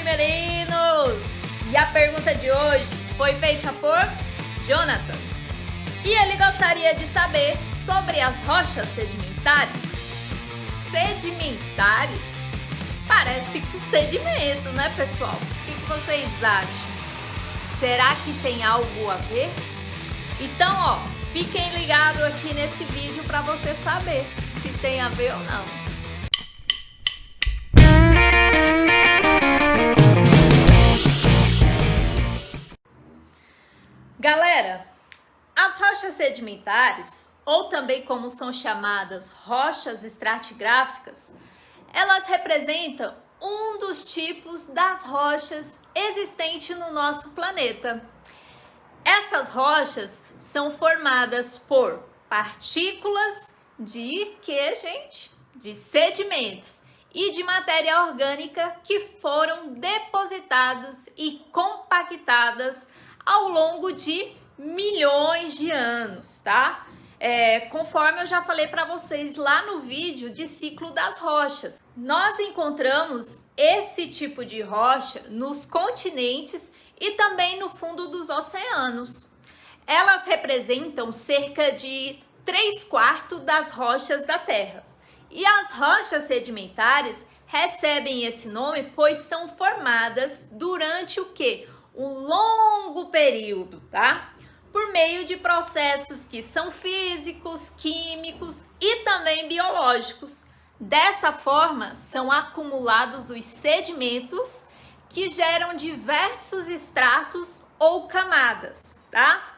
Submarinos! E a pergunta de hoje foi feita por Jonatas. E ele gostaria de saber sobre as rochas sedimentares. Sedimentares? Parece com sedimento, né, pessoal? O que vocês acham? Será que tem algo a ver? Então, fiquem ligados aqui nesse vídeo para você saber se tem a ver ou não. Galera, as rochas sedimentares, ou também como são chamadas rochas estratigráficas, elas representam um dos tipos das rochas existentes no nosso planeta. Essas rochas são formadas por partículas de quê, gente? De sedimentos e de matéria orgânica que foram depositadas e compactadas ao longo de milhões de anos, tá? Conforme eu já falei para vocês lá no vídeo de ciclo das rochas. Nós encontramos esse tipo de rocha nos continentes e também no fundo dos oceanos. Elas representam cerca de 3/4 das rochas da Terra. E as rochas sedimentares recebem esse nome pois são formadas durante o quê? Um longo período, tá? Por meio de processos que são físicos, químicos e também biológicos. Dessa forma, são acumulados os sedimentos que geram diversos estratos ou camadas, tá?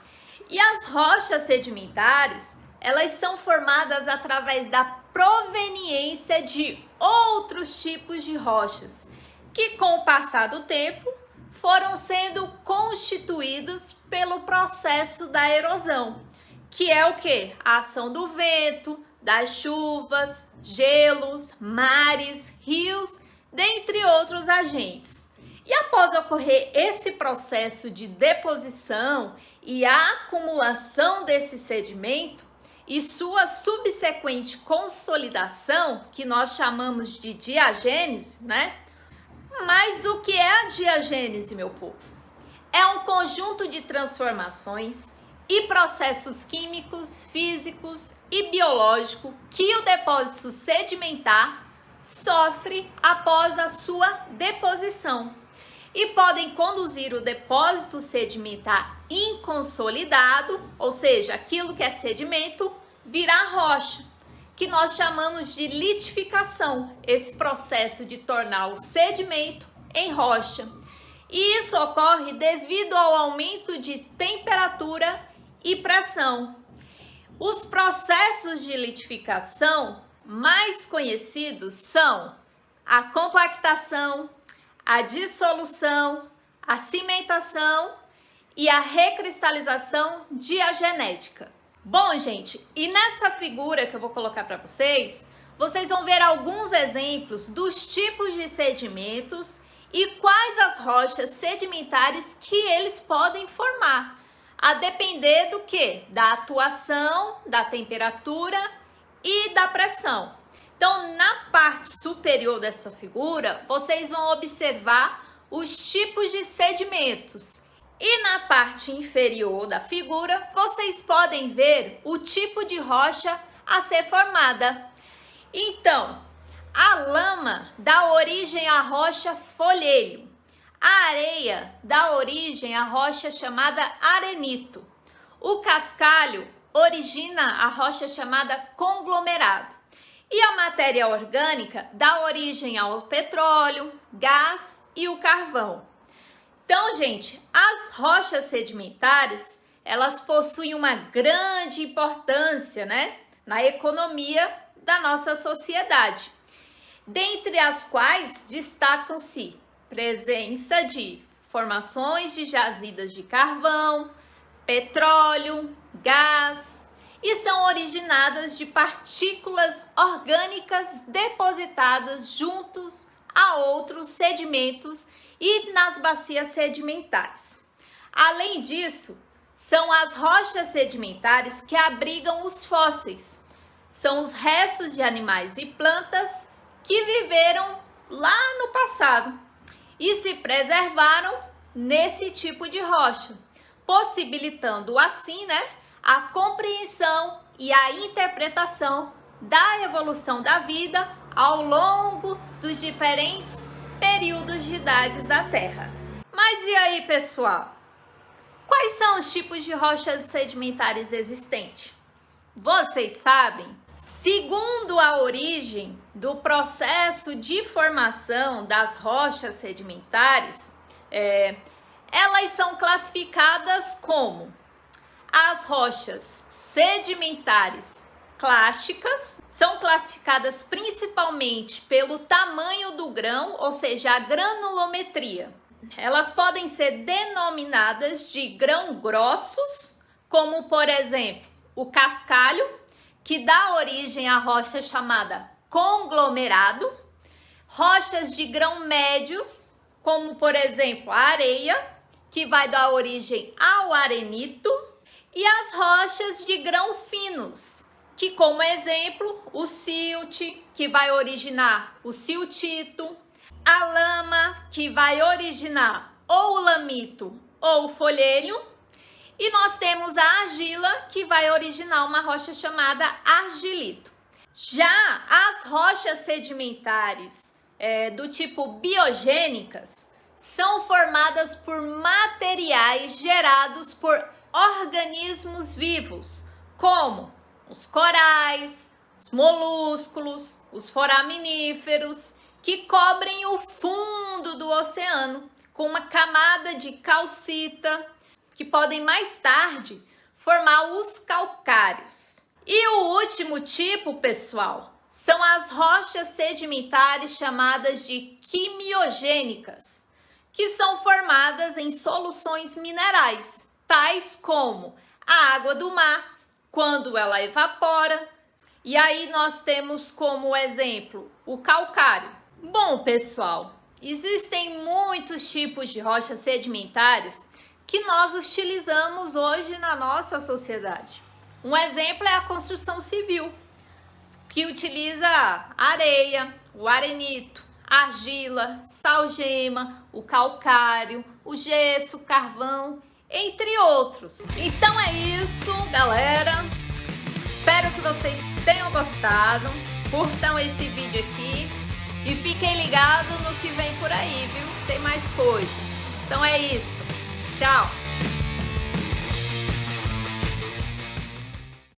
E as rochas sedimentares, elas são formadas através da proveniência de outros tipos de rochas, que com o passar do tempo foram sendo constituídos pelo processo da erosão, que é o quê? A ação do vento, das chuvas, gelos, mares, rios, dentre outros agentes. E após ocorrer esse processo de deposição e a acumulação desse sedimento e sua subsequente consolidação, que nós chamamos de diagênese, né? Mas o que é a diagênese, meu povo? É um conjunto de transformações e processos químicos, físicos e biológicos que o depósito sedimentar sofre após a sua deposição e podem conduzir o depósito sedimentar inconsolidado, ou seja, aquilo que é sedimento, virar rocha, que nós chamamos de litificação, esse processo de tornar o sedimento em rocha. E isso ocorre devido ao aumento de temperatura e pressão. Os processos de litificação mais conhecidos são a compactação, a dissolução, a cimentação e a recristalização diagenética. Bom, gente, e nessa figura que eu vou colocar para vocês vão ver alguns exemplos dos tipos de sedimentos e quais as rochas sedimentares que eles podem formar, a depender do quê? Da atuação, da temperatura e da pressão. Então, na parte superior dessa figura, vocês vão observar os tipos de sedimentos. E na parte inferior da figura, vocês podem ver o tipo de rocha a ser formada. Então, a lama dá origem à rocha folheiro. A areia dá origem à rocha chamada arenito. O cascalho origina a rocha chamada conglomerado. E a matéria orgânica dá origem ao petróleo, gás e o carvão. Então, gente, as rochas sedimentares, elas possuem uma grande importância, né, na economia da nossa sociedade, dentre as quais destacam-se presença de formações de jazidas de carvão, petróleo, gás, e são originadas de partículas orgânicas depositadas juntos a outros sedimentos e nas bacias sedimentares. Além disso, são as rochas sedimentares que abrigam os fósseis. São os restos de animais e plantas que viveram lá no passado. e se preservaram nesse tipo de rocha, possibilitando assim, a compreensão e a interpretação da evolução da vida ao longo dos diferentes períodos de idades da Terra. Mas e aí, pessoal? Quais são os tipos de rochas sedimentares existentes? Vocês sabem? Segundo a origem do processo de formação das rochas sedimentares, elas são classificadas como as rochas sedimentares clásticas, são classificadas principalmente pelo tamanho do grão, ou seja, a granulometria. Elas podem ser denominadas de grão grossos, como por exemplo o cascalho, que dá origem à rocha chamada conglomerado, rochas de grão médios, como por exemplo a areia, que vai dar origem ao arenito, e as rochas de grão finos, que como exemplo o silt, que vai originar o siltito, a lama, que vai originar ou o lamito ou o folhelho, e nós temos a argila, que vai originar uma rocha chamada argilito. Já as rochas sedimentares do tipo biogênicas são formadas por materiais gerados por organismos vivos, como os corais, os molúsculos, os foraminíferos, que cobrem o fundo do oceano com uma camada de calcita, que podem mais tarde formar os calcários. E o último tipo, pessoal, são as rochas sedimentares chamadas de quimiogênicas, que são formadas em soluções minerais, tais como a água do mar, quando ela evapora. E aí nós temos como exemplo o calcário. Bom, pessoal, existem muitos tipos de rochas sedimentares que nós utilizamos hoje na nossa sociedade. Um exemplo é a construção civil, que utiliza areia, o arenito, argila, salgema, o calcário, o gesso, o carvão, entre outros. Então é isso, galera. Espero que vocês tenham gostado. Curtam esse vídeo aqui e fiquem ligados no que vem por aí, viu? Tem mais coisa. Então é isso. Tchau!